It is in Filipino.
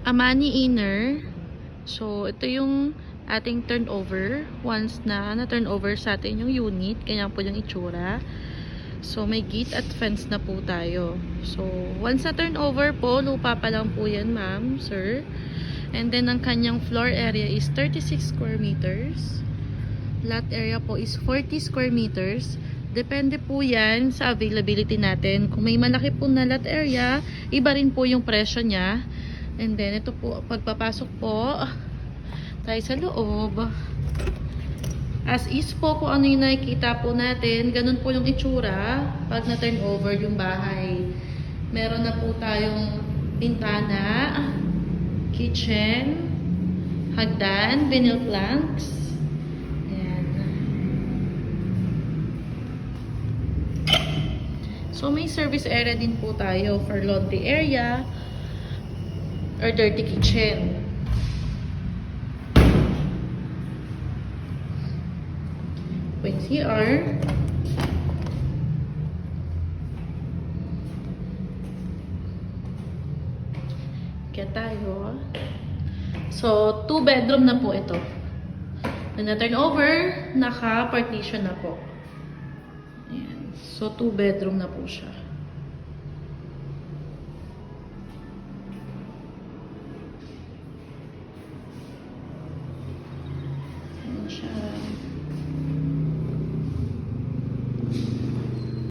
Amani inner. So, ito yung ating turnover. Once na turnover sa atin yung unit, ganyan po yung itsura. So, may gate at fence na po tayo. So, once na turnover po, lupa pa lang po yan, ma'am, sir. And then, ang kanyang floor area is 36 square meters. Lot area po is 40 square meters. Depende po yan sa availability natin. Kung may malaki po na lot area, iba rin po yung presyo niya. And then, ito po, pagpapasok po tayo sa loob. As is po, kung ano yung nakikita po natin, ganun po yung itsura pag na-turn over yung bahay. Meron na po tayong bintana, kitchen, hagdan, vinyl planks. Ayan. So, may service area din po tayo for laundry area or dirty kitchen. With CR. Kaya tayo. So, 2 bedroom na po ito. When na-turn over, naka-partition na po. Ayan. So, 2 bedroom na po siya.